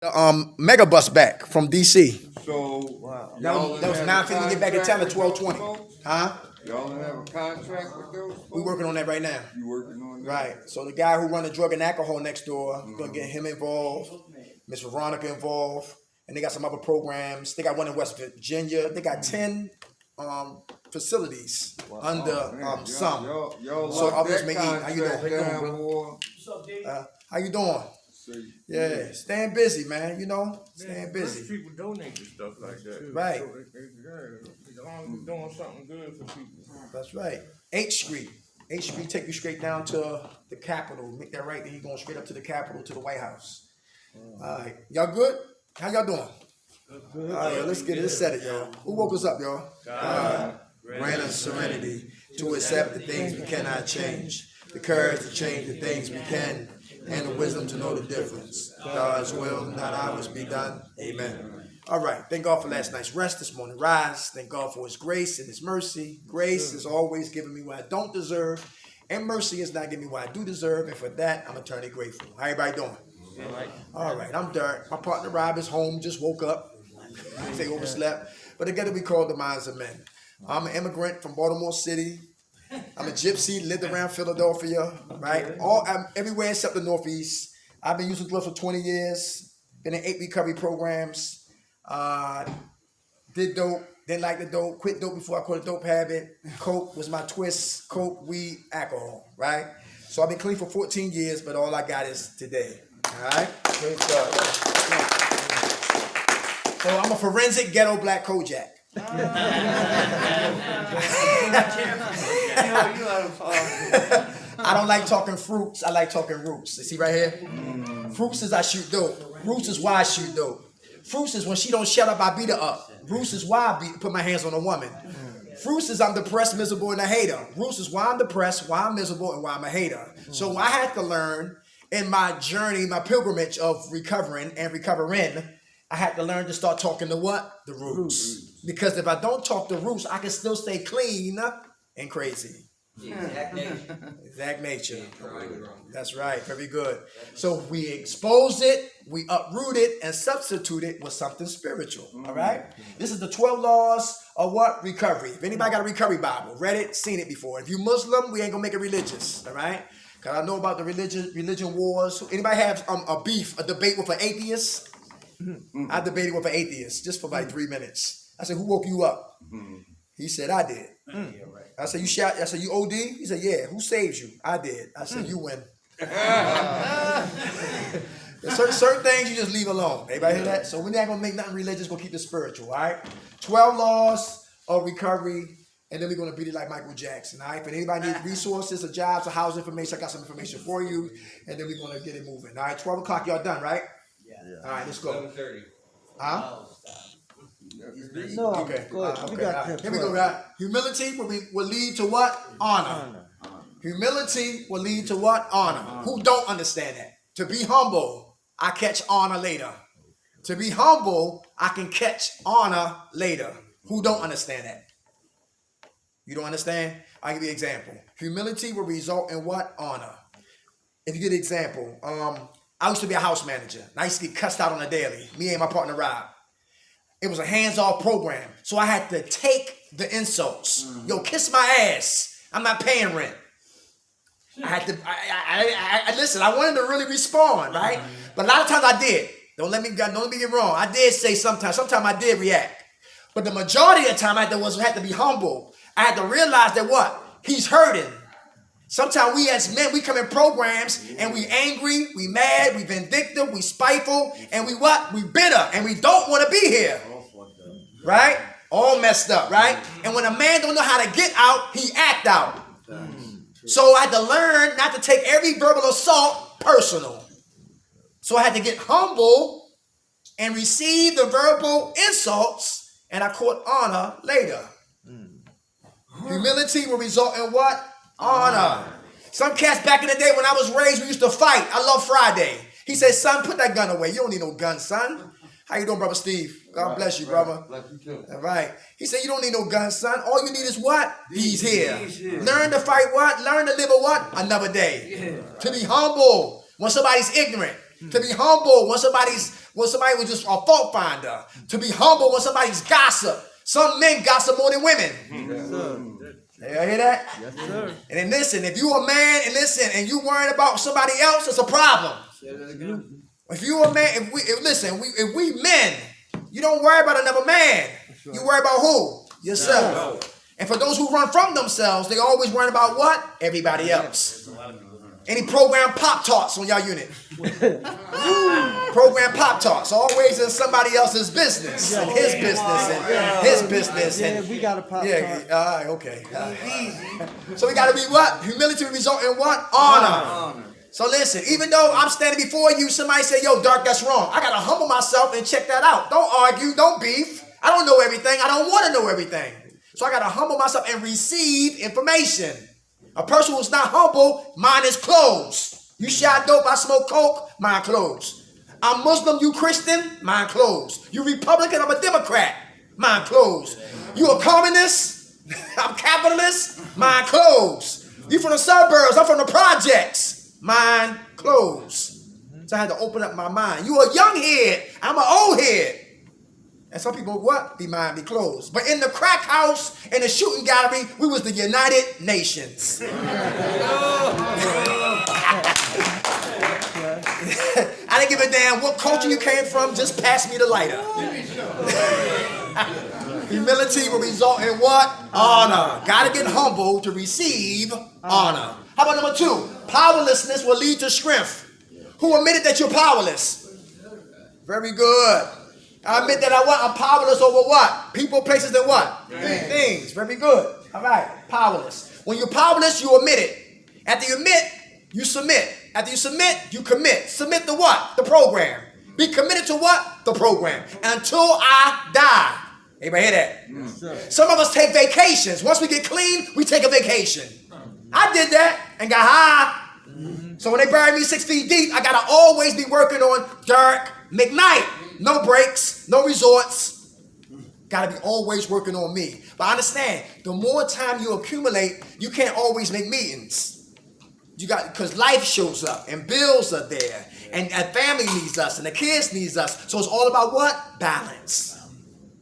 The mega bus back from DC. So That was 9:50 get back in town at 12:20. Huh? Y'all don't have a contract with those folks? We working on that right now. You working on that? Right. So the guy who run the drug and alcohol next door, gonna get him involved, Miss Veronica involved, and they got some other programs. They got one in West Virginia. They got 10 facilities under some. Y'all So lock others that may eat. How you contract doing? down, boy. How you doing? See, Yeah, staying busy, man. Staying Rich busy. people donate to stuff like that. Right. So as long as you're doing something good for people. That's right. H Street. H Street take you straight down to the Capitol. Make that right, then you going straight up to the Capitol, to the White House. All right. Y'all good? How y'all doing? All right, yo, let's get it. Let's set it, y'all. Who woke us up, y'all? God. Grant us serenity to accept the things we cannot change, the courage to change the things we can, and the wisdom to know the difference. God's will, not ours, be done. Amen. All right. Thank God for last night's rest, this morning rise. Thank God for his grace and his mercy. Grace is always giving me what I don't deserve, and mercy is not giving me what I do deserve, and for that, I'm eternally grateful. How everybody doing? All right. I'm Dirk. My partner Rob is home, just woke up. They overslept. But together we call the minds of men. I'm an immigrant from Baltimore City. I'm a gypsy, lived around Philadelphia, right? I'm everywhere except the Northeast. I've been using drugs for 20 years, been in 8 recovery programs, did dope, didn't like the dope, quit dope before I caught a dope habit. Coke was my twist, coke, weed, alcohol, right? So I've been clean for 14 years, but all I got is today, all right? Praise God. So I'm a forensic ghetto black Kojak. I don't like talking fruits. I like talking roots. You see right here? Fruits is I shoot dope. Roots is why I shoot dope. Fruits is when she don't shut up, I beat her up. Roots is why I put my hands on a woman. Fruits is I'm depressed, miserable, and a hater. Roots is why I'm depressed, why I'm miserable, and why I'm a hater. So I had to learn in my journey, my pilgrimage of recovering and recovering, I had to learn to start talking to what? The roots. Because if I don't talk the roots, I can still stay clean and crazy. Exact nature. That's right. Very good. So we expose it, we uproot it, and substitute it with something spiritual. All right? This is the 12 laws of what? Recovery. If anybody got a recovery Bible, read it, seen it before. If you Muslim, we ain't gonna make it religious. All right? Because I know about the religion wars. Anybody have a beef, a debate with an atheist? I debated with an atheist just for like 3 minutes. I said, "Who woke you up?" He said, "I did." I said, "You shot?" I said, "You OD?" He said, "Yeah." "Who saved you?" "I did." I said, "You win." certain things you just leave alone. Everybody hear that? So we're not gonna make nothing religious. Gonna keep it spiritual. All right. 12 laws of recovery, and then we're gonna beat it like Michael Jackson. All right. If anybody needs resources, or jobs, or housing information, I got some information for you, and then we're gonna get it moving. All right. 12 o'clock, y'all done, right? All right, let's go. 7:30. Huh? No, Okay. good. Okay. We got Here we go, guys. Humility will lead to what? Honor. Humility will lead to what? Honor. Who don't understand that? To be humble, I catch honor later. To be humble, I can catch honor later. Who don't understand that? You don't understand? I'll give you an example. Humility will result in what? Honor. If you get an example, I used to be a house manager, and I used to get cussed out on a daily, me and my partner Rob. It was a hands-off program, so I had to take the insults. Yo, kiss my ass. I'm not paying rent. I had to, I listen, I wanted to really respond, right? But a lot of times I did. Don't let me get wrong. I did say sometimes I did react. But the majority of the time I had to be humble. I had to realize that what? He's hurting. Sometimes we as men, we come in programs and we angry, we mad, we vindictive, we spiteful, and we what? We bitter, and we don't want to be here. Right? All messed up, right? And when a man don't know how to get out, he act out. So I had to learn not to take every verbal assault personal. So I had to get humble and receive the verbal insults, and I caught honor later. Humility will result in what? Honor. Some cats back in the day when I was raised, we used to fight. I love Friday. He said, "Son, put that gun away. You don't need no gun, son." How you doing, Brother Steve? God bless you, brother. Bless you too. All right. He said, "You don't need no gun, son. All you need is what? These here. Learn to fight what? Learn to live a what? Another day. To be humble when somebody's ignorant. To be humble when somebody was just a fault finder. To be humble when somebody's gossip. Some men gossip more than women. Yes, sir. You hear that? Yes, sir. And then listen, if you a man and you worrying about somebody else, it's a problem. If you a man, if we men, you don't worry about another man. You worry about who? Yourself. And for those who run from themselves, they always worry about what? Everybody else. Any program Pop-Tarts on y'all unit? Program Pop-Tarts. Always in somebody else's business. And his business. And his business. Yeah, we got a Pop-Tart. Yeah, all right, okay. So we got to be what? Humility result in what? Honor. So listen, even though I'm standing before you, somebody say, yo, Dark, that's wrong. I got to humble myself and check that out. Don't argue. Don't beef. I don't know everything. I don't want to know everything. So I got to humble myself and receive information. A person who's not humble, mine is closed. You shot dope, I smoke coke, mine closed. I'm Muslim, you Christian, mine closed. You Republican, I'm a Democrat, mine closed. You a communist, I'm capitalist, mine closed. You from the suburbs, I'm from the projects, mine closed. So I had to open up my mind. You a young head, I'm an old head. And some people, what? Be mine, be closed. But in the crack house, in the shooting gallery, we was the United Nations. I didn't give a damn what culture you came from, just pass me the lighter. Humility will result in what? Honor. Gotta get humble to receive honor. How about number 2? Powerlessness will lead to strength. Who admitted that you're powerless? Very good. I admit that I'm powerless over what? People, places, and what? Things. Very good. All right. Powerless. When you're powerless, you admit it. After you admit, you submit. After you submit, you commit. Submit to what? The program. Be committed to what? The program. Until I die. Anybody hear that? Yes, Some of us take vacations. Once we get clean, we take a vacation. I did that and got high. So when they bury me 6 feet deep, I got to always be working on Dirk McKnight. No breaks, no resorts. Got to be always working on me. But understand, the more time you accumulate, you can't always make meetings. Because life shows up and bills are there and family needs us and the kids needs us. So it's all about what? Balance.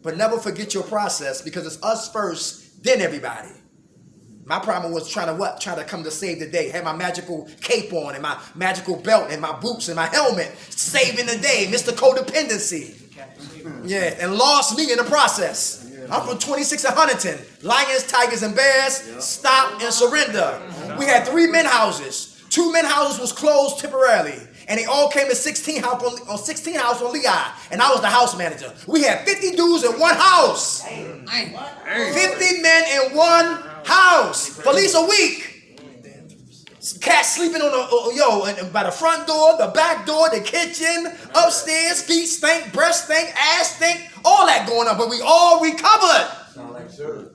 But never forget your process because it's us first, then everybody. My problem was trying to come to save the day. Had my magical cape on and my magical belt and my boots and my helmet. Saving the day. Mr. Codependency. Yeah, and lost me in the process. I'm from 26 in Huntington. Lions, tigers, and bears. Stop and surrender. We had 3 men houses. 2 men houses was closed temporarily. And they all came to 16 house on Lehigh. And I was the house manager. We had 50 dudes in one house. 50 men in one house for at least a week. Cats sleeping on and by the front door, the back door, the kitchen, upstairs, feet stink, breast stink, ass stink, all that going on. But we all recovered. Sound like church.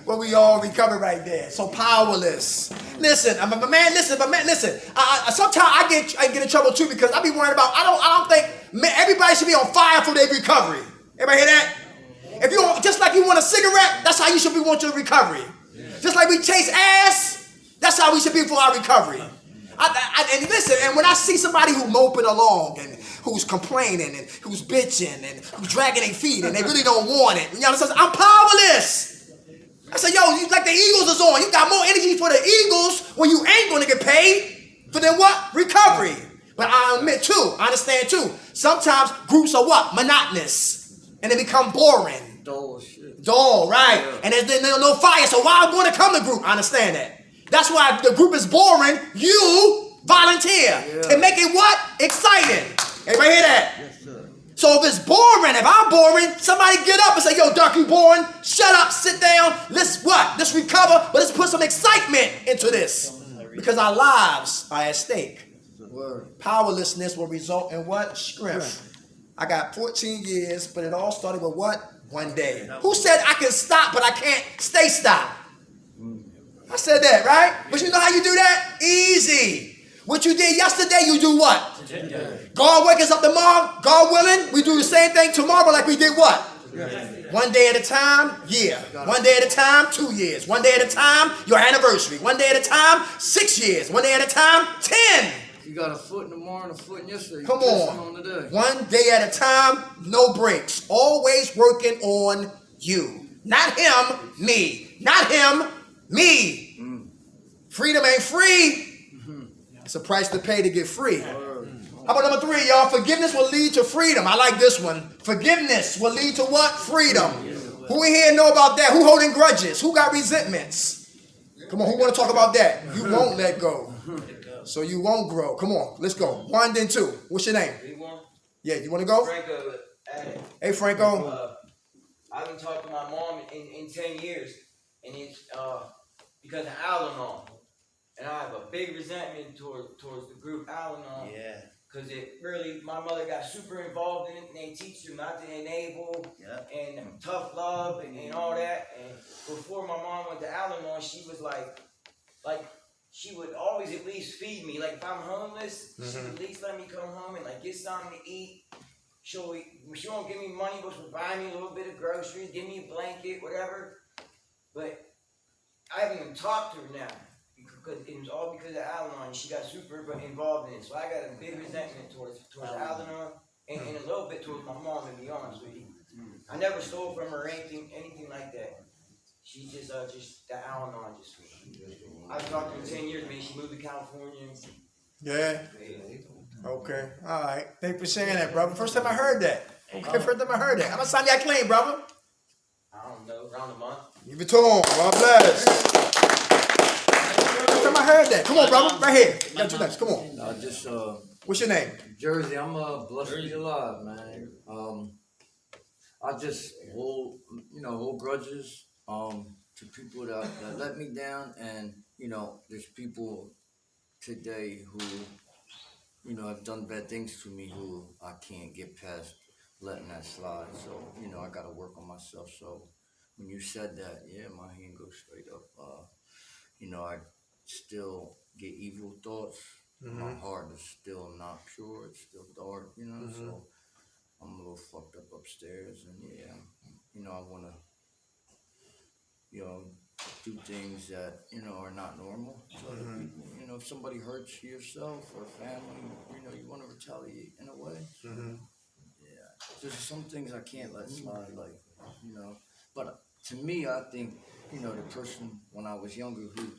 But we all recovered right there. So powerless. Listen, I'm a man. Listen. Sometimes I get in trouble too because I be worried about. I don't think everybody should be on fire for their recovery. Everybody hear that? If you just like you want a cigarette, that's how you should be want your recovery. Just like we chase ass, that's how we should be for our recovery. And listen, and when I see somebody who moping along and who's complaining and who's bitching and who's dragging their feet and they really don't want it, you know what I'm saying? I'm powerless. I said, yo, you like the Eagles is on. You got more energy for the Eagles when you ain't going to get paid for then what? Recovery. But I admit too, I understand too, sometimes groups are what? Monotonous. And they become boring. Dull, right? Yeah. And there's no fire, so why I want to come to group? I understand that. That's why the group is boring. You volunteer to make it what? Exciting. Everybody hear that? Yes, sir. So if it's boring, if I'm boring, somebody get up and say, yo, Dark, you boring? Shut up, sit down. Let's recover, but let's put some excitement into this. Because our lives are at stake. Powerlessness will result in what? Strength. I got 14 years, but it all started with what? One day. Who said I can stop, but I can't stay stopped? I said that, right? But you know how you do that? Easy. What you did yesterday, you do what? God wake us up tomorrow, God willing, we do the same thing tomorrow like we did what? One day at a time, year. One day at a time, 2 years. One day at a time, your anniversary. One day at a time, 6 years. One day at a time, 10. You got a foot in the morning, a foot in yesterday. Come on on. today. One day at a time, no breaks. Always working on you. Not him, me. Not him, me. Freedom ain't free. It's a price to pay to get free. How about number 3, y'all? Forgiveness will lead to freedom. I like this one. Forgiveness will lead to what? Freedom. Who in here know about that? Who holding grudges? Who got resentments? Come on, who want to talk about that? You won't let go. So you won't grow. Come on, let's go. 1, then 2. What's your name? Yeah, you want to go? Franco. Hey, Franco. I haven't talked to my mom in 10 years, and it's because of Al-Anon. And I have a big resentment towards the group Al-Anon. Yeah. Because it really, my mother got super involved in it, and they teach you not to enable, and tough love, and all that. And before my mom went to Al-Anon, she was like, she would always at least feed me. Like, if I'm homeless, she would at least let me come home and, like, get something to eat. She won't give me money, but she'll buy me a little bit of groceries, give me a blanket, whatever. But I haven't even talked to her now. Because it was all because of Al-Anon. She got super involved in it. So I got a big resentment towards Al-Anon and a little bit towards my mom, to be honest with you. I never stole from her or anything like that. She just the Al-Anon just. I've talked to her 10 years, man. She moved to California. Yeah. Okay. All right. Thank you for saying that, brother. First time I heard that. Okay, first time I heard that. How much time y'all clean, brother? I don't know, around a month. You be torn. God bless. First time I heard that. Come on, brother. Right here. Got you next. Come on. What's your name? Jersey. I'm blessed to be alive, man. I just hold grudges to people that let me down, and there's people today who have done bad things to me who I can't get past letting that slide. So I got to work on myself. So when you said that, yeah, my hand goes straight up. I still get evil thoughts. My heart is still not pure. It's still dark. So I'm a little fucked up upstairs, and yeah, I want to, do things that are not normal to other people. If somebody hurts yourself or family, you want to retaliate in a way. Yeah, there's some things I can't let slide, But to me, I think the person when I was younger who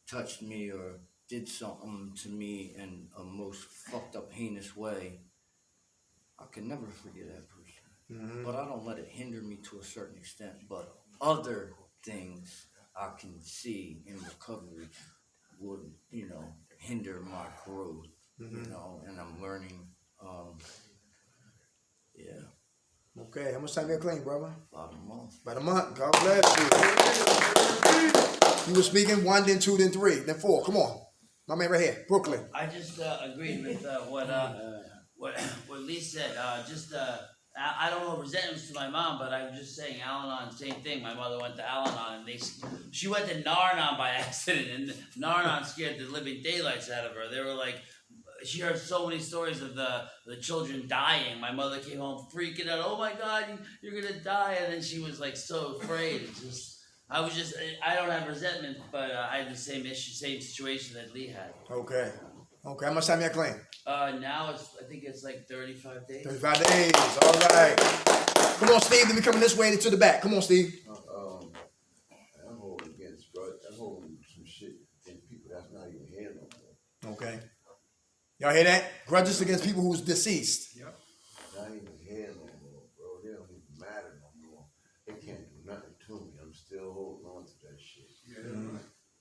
touched me or did something to me in a most fucked up, heinous way, I can never forget that person. But I don't let it hinder me to a certain extent. But other things I can see in recovery would, hinder my growth, and I'm learning, yeah. Okay, how much time you clean, brother? About a month. About a month. God bless you. You were speaking 1, then 2, then 3, then 4. Come on. My man right here, Brooklyn. I just agreed with what Lee said. I don't know resentments to my mom, but I was just saying Al-Anon, same thing. My mother went to Al-Anon, and she went to Nar-Anon by accident, and Nar-Anon scared the living daylights out of her. They were like, she heard so many stories of the children dying. My mother came home freaking out. Oh my God, you're gonna die! And then she was like so afraid. I don't have resentment, but I had the same issue, same situation that Lee had. Okay. How much time you clean? Now I think it's like 35 days. 35 days. All right. Come on, Steve. Then we coming this way to the back. Come on, Steve. I'm holding against grudge. I'm holding some shit against people that's not even here no more. Okay. Y'all hear that? Grudges against people who's deceased. Yep. Not even here no more, bro. They don't even matter no more. They can't do nothing to me. I'm still holding on to that shit. Yeah.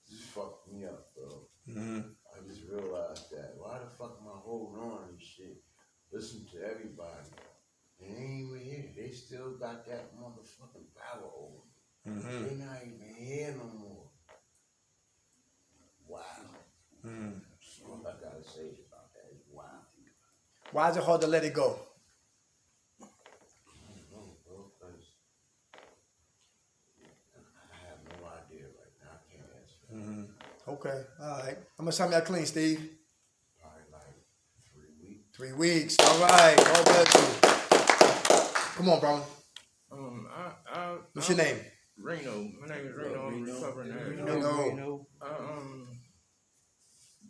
Just fucked me up, bro. I just realized that. Why the fuck am I holding on and shit? Listen to everybody. They ain't even here. They still got that motherfucking power over me. They not even here no more. Wow. That's all I gotta say about that is wow. Why is it hard to let it go? I don't know, bro, because I have no idea right now. I can't answer. Okay. All right. How much time y'all clean, Steve? Probably like 3 weeks. 3 weeks. All right. God bless you. Come on, bro. What's your name? Reno. My name is Reno. I'm recovering addict. Reno.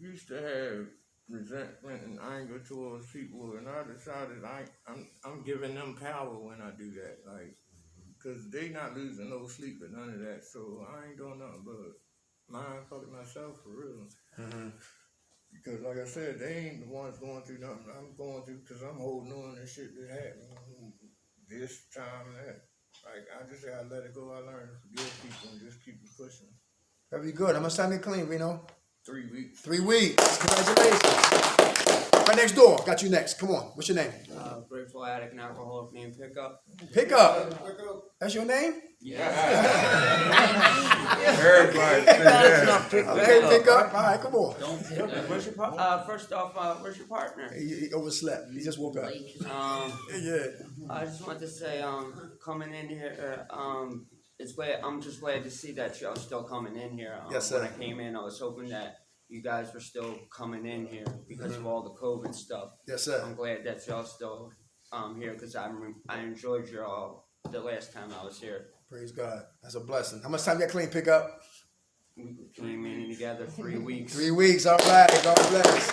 You used to have resentment and anger towards people, and I decided I'm giving them power when I do that, like, cause they not losing no sleep or none of that, so I ain't doing nothing but mind fucking myself for real. Because like I said, they ain't the ones going through nothing I'm going through, cause I'm holding on to shit that happened this time and that. Like, I just gotta let it go. I learned to forgive people and just keep it pushing. Very good. How much time you clean, Reno? 3 weeks. 3 weeks. Congratulations. Right next door. Got you next. Come on. What's your name? Grateful addict and alcoholic named Pickup. Pickup. That's your name? Everybody say that. Okay, Pickup. All right, come on. Don't pick up. Where's your first off, where's your partner? He overslept. He just woke up. Yeah. I just want to say, coming in here, I'm just glad to see that y'all still coming in here. Yes, sir. When I came in, I was hoping that you guys were still coming in here because of all the COVID stuff. Yes, sir. I'm glad that y'all still here because I enjoyed y'all the last time I was here. Praise God. That's a blessing. How much time you got clean, Pickup? We came in together 3 weeks. 3 weeks. All right. God bless.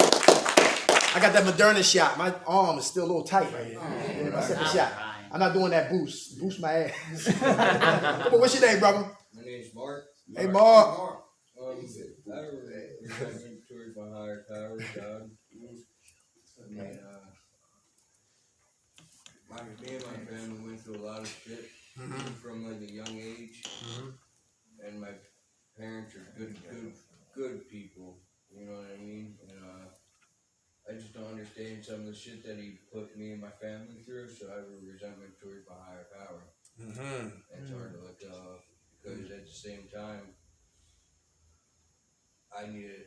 I got that Moderna shot. My arm is still a little tight right here. I said the shot. I'm not doing that boost. Boost my ass. Come on, what's your name, brother? My name's Mark. Hey, Mark. I resentment towards my higher power, God. And, me and my family went through a lot of shit from like a young age. And my parents are good people. You know what I mean? And I just don't understand some of the shit that he put me and my family through, so I have a resentment towards my higher power. It's hard to let go of, because at the same time, I need to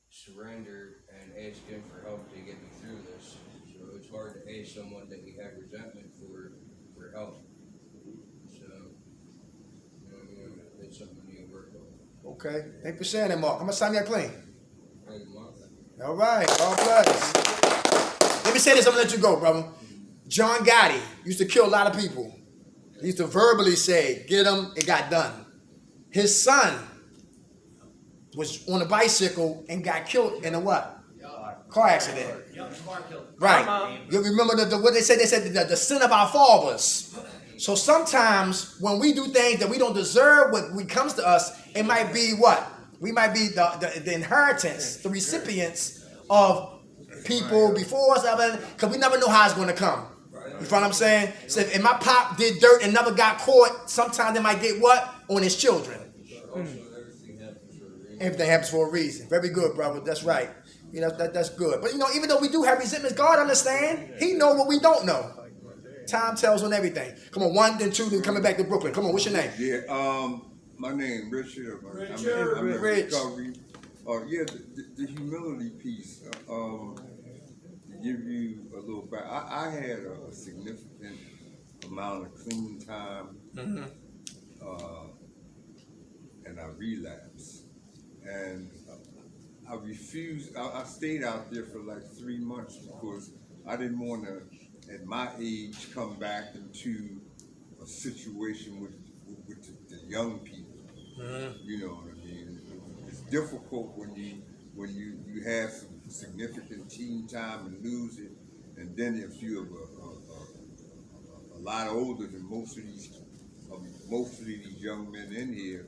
surrender and ask him for help to get me through this. So it's hard to ask someone that you have resentment for help. So, you know what I mean? It's something we need to work on. Okay. Thank you for saying that, Mark. How much time you got clean? Hey, Mark. All right. God bless. Let me say this. I'm going to let you go, brother. John Gotti used to kill a lot of people. He used to verbally say, get him, it got done. His son was on a bicycle and got killed in a what? Car accident. Right. You remember what they said? They said the sin of our fathers. So sometimes when we do things that we don't deserve, what comes to us, it might be what? We might be the inheritance, the recipients of people before us, because we never know how it's going to come. You follow what I'm saying? So if my pop did dirt and never got caught, sometimes they might get what? On his children. Everything happens for a reason. Very good, brother. That's right. You know, that's good. But, you know, even though we do have resentments, God understands. He know what we don't know. Time tells on everything. Come on, 1, then 2, then coming back to Brooklyn. Come on, what's your name? Yeah, my name Richard. I'm in Rich. recovery. The humility piece. To give you a little back, I had a significant amount of clean time, and I relapsed. And I refused. I stayed out there for like 3 months because I didn't want to, at my age, come back into a situation with the young people. You know what I mean? It's difficult when you have some significant teen time and lose it, and then if you're a lot older than most of these young men in here,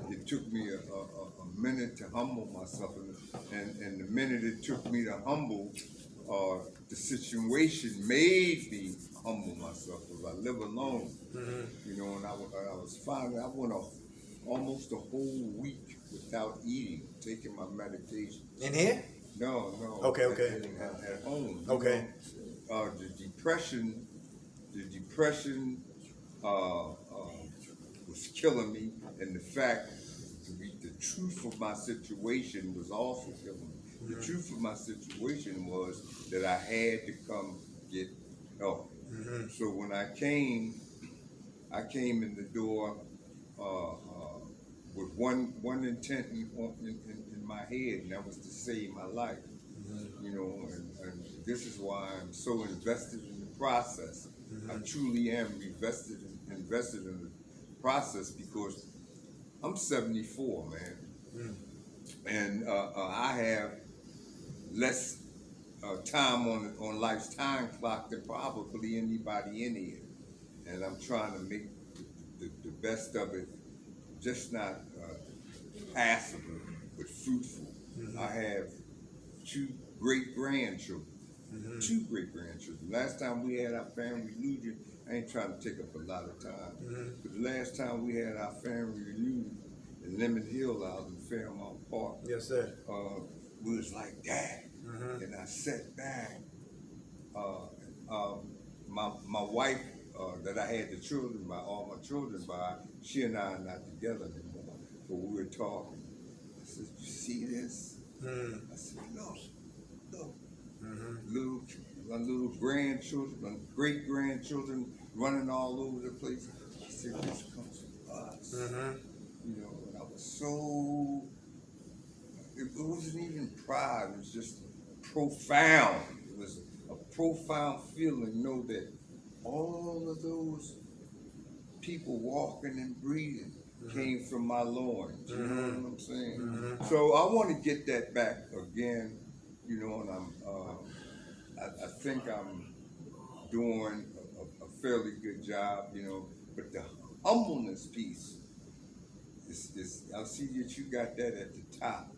it took me a minute to humble myself, and the minute it took me to humble, the situation made me humble myself because I live alone. You know, and I was finally, I went almost a whole week without eating, taking my medication. In here? No. Okay. At home. Okay. The depression was killing me, and the fact, the truth of my situation was also killing me. The truth of my situation was that I had to come get help. So when I came in the door with one intent in my head, and that was to save my life. You know, and this is why I'm so invested in the process. I truly am invested in the process because I'm 74, man, and I have less time on life's time clock than probably anybody in here, and I'm trying to make the best of it, just not passable but fruitful. I have two great grandchildren. Two great grandchildren. Last time we had our family reunion, I ain't trying to take up a lot of time, but the last time we had our family reunion in Lemon Hill out in Fairmount Park, Yes, sir. we was like that. And I sat back. My wife that I had the children by, all my children by, she and I are not together anymore, but we were talking. I said, "You see this?" I said, "Look, look." My little grandchildren, my great grandchildren running all over the place. I said, "This comes from us." You know, and I was so, it wasn't even pride, it was just profound. It was a profound feeling, know that all of those people walking and breathing came from my loins. You know what I'm saying? So I want to get that back again, you know, and I think I'm doing a fairly good job, you know, but the humbleness piece is I see that you got that at the top.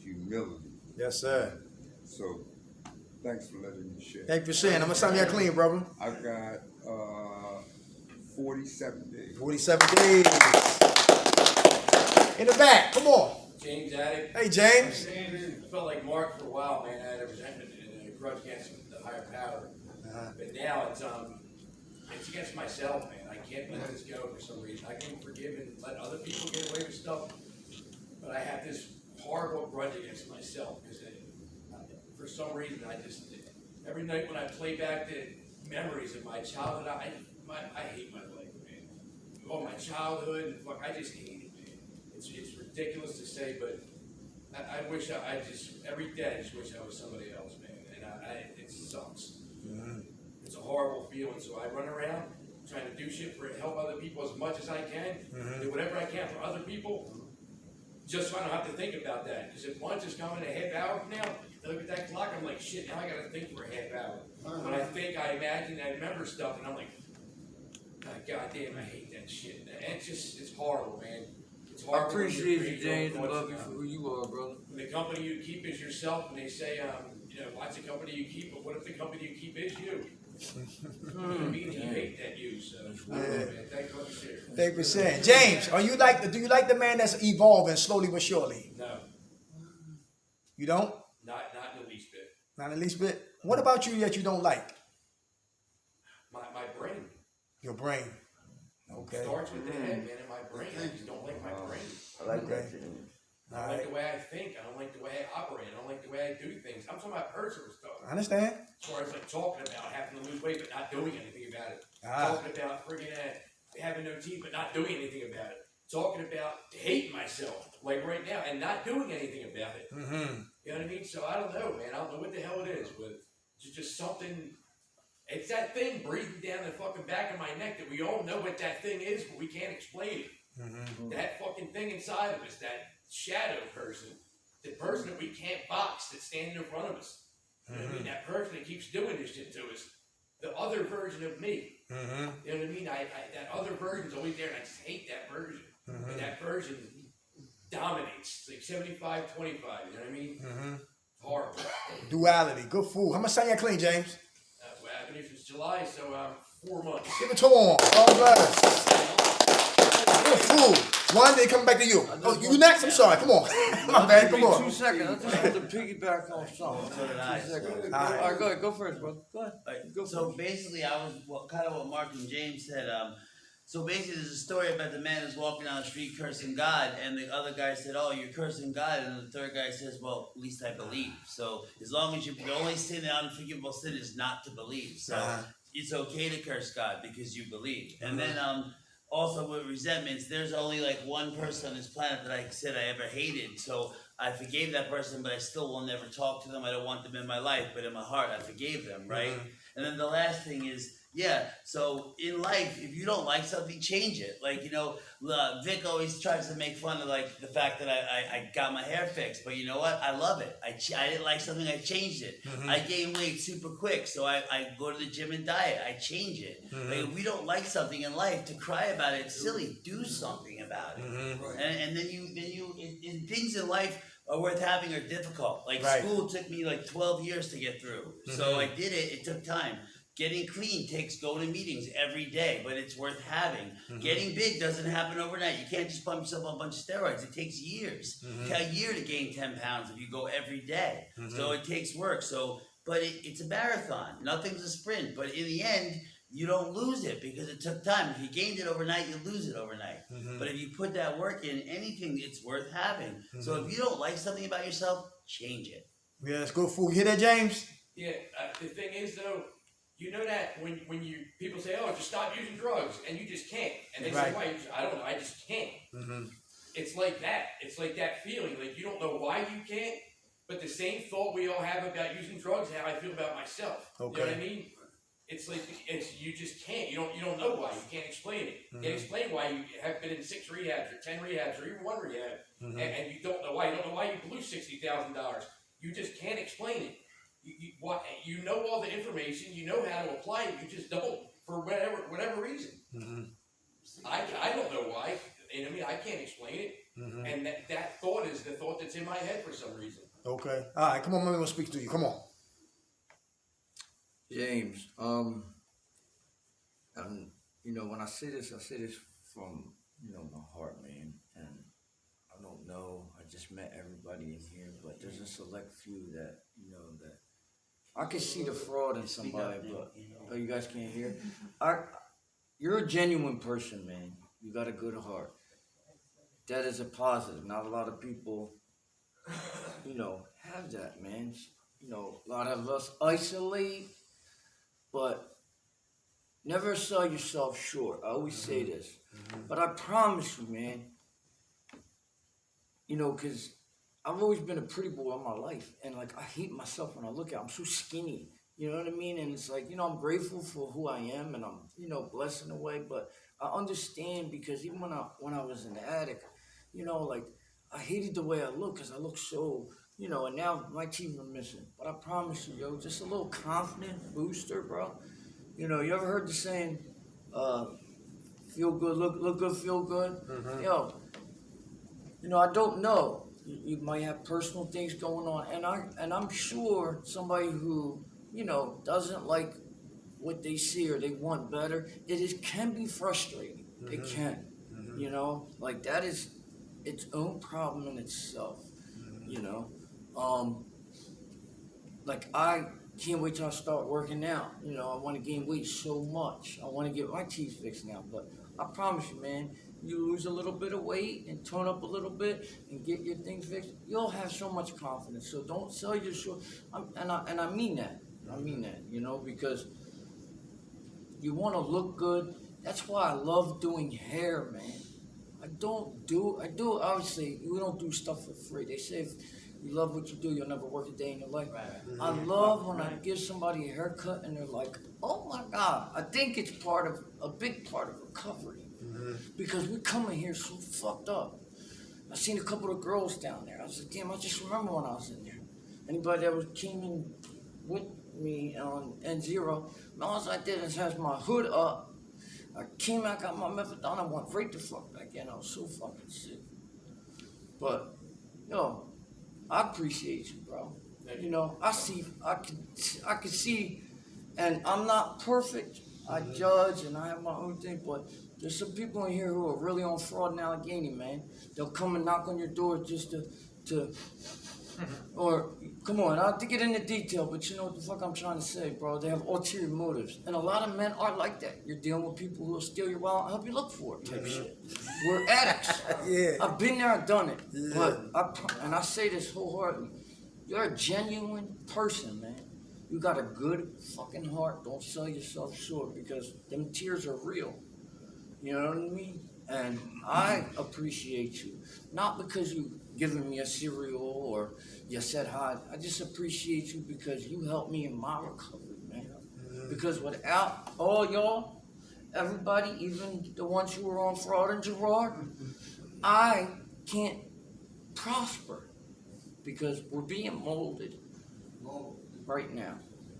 Humility. Yes, sir. So thanks for letting me share. Thank you for sharing. I'm gonna sign you out clean, brother. I got 47 days. 47 days. In the back, come on. James Addict. Hey, James. I felt like Mark for a while, man. I had a resentment and a grudge against the higher power. But now it's against myself, man. I can't let this go for some reason. I can forgive and let other people get away with stuff, but I have this horrible grudge against myself because for some reason every night when I play back the memories of my childhood, I hate my life, man. Oh, my childhood, fuck, I just hate it, man. It's ridiculous to say, but I wish every day I just wish I was somebody else, man. And it sucks. It's a horrible feeling. So I run around trying to do shit for help other people as much as I can, do whatever I can for other people, just so I don't have to think about that. Because if lunch is coming a half hour from now, I look at that clock, I'm like, shit, now I gotta think for a half hour. When I think, I imagine, I remember stuff, and I'm like, God damn, I hate that shit. And it's horrible, man. It's I horrible. appreciate you, James. I love you for who you are, brother. When the company you keep is yourself, and they say, watch the company you keep, but what if the company you keep is you? You know what I mean? You hate that you, so man, thank you for sharing. Thank you for sharing. James, do you like the man that's evolving slowly but surely? No, You don't? not in the least bit. Not in the least bit? What about you that you don't like? My brain. Your brain. Okay. Starts with the head, man, and my brain. I just don't like my brain. I like Okay. that, James. I don't like the way I think. I don't like the way I operate. I don't like the way I do things. I'm talking about personal stuff. I understand. As far as like talking about having to lose weight but not doing anything about it. Ah. Talking about friggin' having no teeth but not doing anything about it. Talking about hating myself, like right now, and not doing anything about it. You know what I mean? So I don't know, man. I don't know what the hell it is, but it's just something. It's that thing breathing down the fucking back of my neck that we all know what that thing is, but we can't explain it. That fucking thing inside of us, that shadow person, the person that we can't box that's standing in front of us. You know what I mean? That person that keeps doing this shit to us. The other version of me. You know what I mean? That other version's always there, and I just hate that version. And that version dominates. It's like 75-25, you know what I mean? Horrible. Duality. Good food. How much time you clean, James? Well, I've been here since July, so 4 months. Give it to him. All blessed. Good food. One, they coming back to you. Oh, you next? I'm sorry. Come on. My bad. Come on. 2 seconds. I just want to piggyback on something. So did I. 2 seconds. All right. All right, go ahead. Go first, bro. Go ahead. Go So first. basically, I was kind of what Mark and James said. So basically, there's a story about the man who's walking down the street cursing God, and the other guy said, "Oh, you're cursing God," and the third guy says, "Well, at least I believe." So as long as the only sin, the unforgivable sin, is not to believe. So it's okay to curse God because you believe. And then also with resentments, there's only like one person on this planet that I said I ever hated. So I forgave that person, but I still will never talk to them. I don't want them in my life, but in my heart, I forgave them, right? And then the last thing is, Yeah, so in life, if you don't like something, change it. Like, Vic always tries to make fun of like the fact that I got my hair fixed, but you know what? I love it. I didn't like something, I changed it. I gained weight super quick, so I go to the gym and diet. I change it. Like, if we don't like something in life, to cry about it, it's silly. Do something about it. And then in things in life are worth having are difficult. Like school took me like 12 years to get through. So I did it. It took time. Getting clean takes going to meetings every day, but it's worth having. Getting big doesn't happen overnight. You can't just pump yourself on a bunch of steroids. It takes years. It takes a year to gain 10 pounds if you go every day. So it takes work. But it's a marathon. Nothing's a sprint. But in the end, you don't lose it because it took time. If you gained it overnight, you lose it overnight. But if you put that work in, anything, it's worth having. So if you don't like something about yourself, change it. Yeah, it's good food. You hear that, James? Yeah, the thing is though, you know that when people say, oh, just stop using drugs, and you just can't. And they say, why? I don't know, I just can't. It's like that. It's like that feeling. Like you don't know why you can't, but the same thought we all have about using drugs, how I feel about myself. Okay. You know what I mean? It's like you just can't. You don't know why. You can't explain it. You can't explain why you have been in 6 rehabs or 10 rehabs or even 1 rehab, and you don't know why. You don't know why you blew $60,000. You just can't explain it. You know all the information. You know how to apply it. You just don't for whatever reason. I don't know why. You know what I mean? I can't explain it. And that thought is the thought that's in my head for some reason. Okay. All right. Come on, mommy. We'll speak to you. Come on. James, when I say this from, my heart, man, and I don't know, I just met everybody in here, but there's a select few that, that I can see the fraud in somebody, but, oh, you guys can't hear? You're a genuine person, man. You got a good heart. That is a positive. Not a lot of people, have that, man. A lot of us isolate, but never sell yourself short. I always say this. But I promise you, man, because I've always been a pretty boy all my life. And, I hate myself when I look at it. I'm so skinny. You know what I mean? And it's like, I'm grateful for who I am and I'm, blessed in a way. But I understand because even when I was in the attic, I hated the way I look because I look so, and now my teeth are missing. But I promise you, just a little confidence booster, bro. You ever heard the saying, feel good, look good, feel good? Yo, I don't know. You might have personal things going on, and I'm sure somebody who, doesn't like what they see or they want better, can be frustrating. It can. That is its own problem in itself. I can't wait till I start working out. I want to gain weight so much. I want to get my teeth fixed now. But I promise you, man, you lose a little bit of weight and tone up a little bit and get your things fixed, you'll have so much confidence. So don't sell your short. And I mean that. I mean that, because you want to look good. That's why I love doing hair, man. I do obviously, we don't do stuff for free. They say if you love what you do, you'll never work a day in your life. I love when I give somebody a haircut and they're like, oh my God. I think it's a big part of recovery. Because we come in here so fucked up. I seen a couple of girls down there. I was like, damn, I just remember when I was in there. Anybody that came in with me on N0, all I did is have my hood up. I came out, got my methadone, I went right the fuck back in. I was so fucking sick. But, I appreciate you, bro. I can see, and I'm not perfect. I judge and I have my own thing, but there's some people in here who are really on fraud and Allegheny, man. They'll come and knock on your door just to or, come on, I don't have to get into detail, but you know what the fuck I'm trying to say, bro. They have ulterior motives. And a lot of men are like that. You're dealing with people who will steal your wallet and help you look for it type shit. We're addicts. I've been there, I've done it. But, I say this wholeheartedly. You're a genuine person, man. You got a good fucking heart. Don't sell yourself short because them tears are real. You know what I mean? And I appreciate you. Not because you giving me a cereal or you said hi. I just appreciate you because you helped me in my recovery, man. Because without all y'all, everybody, even the ones who were on Fraud and Gerard, I can't prosper because we're being molded right now.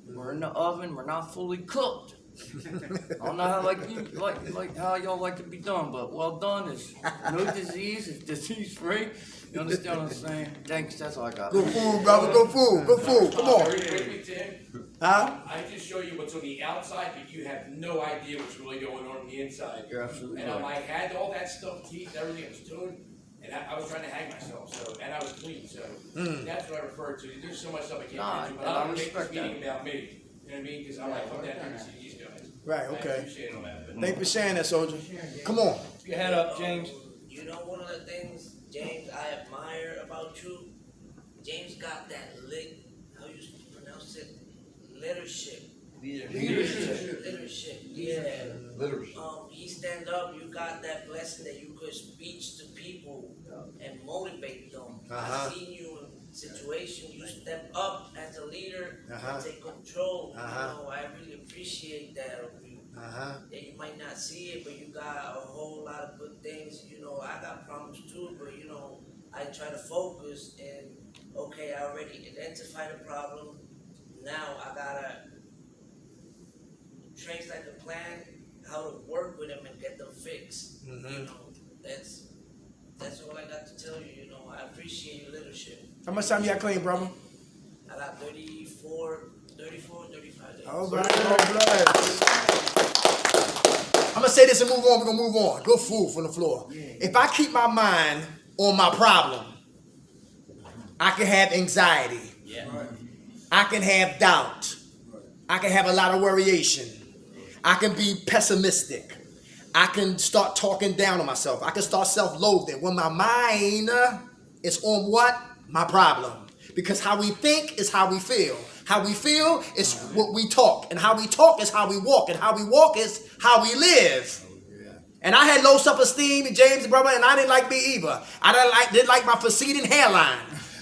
We're in the oven. We're not fully cooked. I don't know how like how y'all like to be done, but well done is no disease. It's disease free. You understand what I'm saying? Thanks. That's all I got. Good food, brother. Good food. Good food. Come on. Very quickly, Tim. Huh? I just show you what's on the outside, but you have no idea what's really going on the inside. You're absolutely And right. I had all that stuff, teeth, everything I was doing, and I was trying to hang myself. So, and I was clean. So that's what I referred to. There's so much stuff I can't Nah, get into, but and I I don't make this respect meeting about me. You know what I mean? Because I'm like, come down here and see these guys. Right, I okay. appreciate all that. But Thank you for sharing that, soldier. Come on. Your head up, James. You know, one of the things, James, I admire about you, James got that how you pronounce it? Leadership. Leadership, yeah. Literacy. He stand up, you got that blessing that you could speak to people and motivate them. I've seen you in situations, you step up as a leader and take control. You know, I really appreciate that of you. Yeah, you might not see it, but you got a whole lot of good things. You know, I got problems too, but you know, I try to focus and okay, I already identified the problem. Now I gotta translate the plan, how to work with them and get them fixed. You know, that's all I got to tell you. You know, I appreciate your leadership. How much time you got clean, brother? I got 35 days. All right, God bless. I'm gonna say this and move on. We're gonna move on. Good food from the floor. If I keep my mind on my problem, I can have anxiety. Yeah. I can have doubt. I can have a lot of worryation. I can be pessimistic. I can start talking down on myself. I can start self-loathing when my mind is on what? My problem. Because how we think is how we feel. How we feel is what we talk. And how we talk is how we walk. And how we walk is how we live. And I had low self-esteem, James, brother, and I didn't like me either. I didn't like my receding hairline.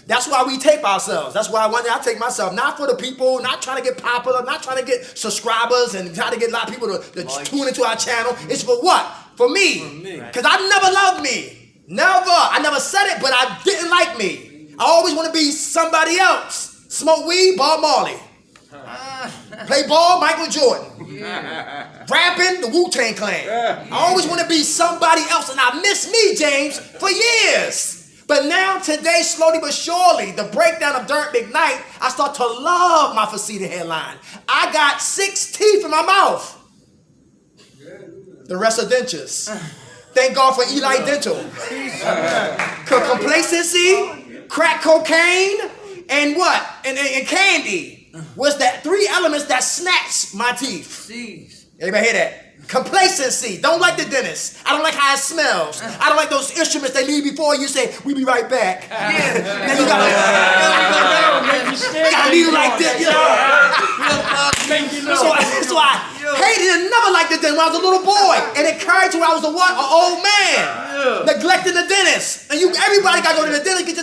That's why we tape ourselves. That's why one day I take myself, not for the people, not trying to get popular, not trying to get subscribers and try to get a lot of people to tune into our channel. It's for what? For me. Because I never loved me. Never. I never said it, but I didn't like me. I always want to be somebody else. Smoke weed, Bob Marley. Play ball, Michael Jordan. Rapping, the Wu-Tang Clan. I always want to be somebody else, and I miss me, James, for years. But now, today, slowly but surely, the breakdown of Dirt McKnight, I start to love my faceta hairline. I got 6 teeth in my mouth. The rest are dentures. Thank God for Eli Dental. Complacency, crack cocaine, and what? And candy was that 3 elements that snatched my teeth. Everybody hear that? Complacency. Don't like the dentist. I don't like how it smells. I don't like those instruments they leave before you say, we be right back. Then you gotta leave like this. You know? So I hated and never liked the dentist when I was a little boy. And it carried to when I was a what? An old man. Neglecting the dentist. And everybody gotta go to the dentist, get your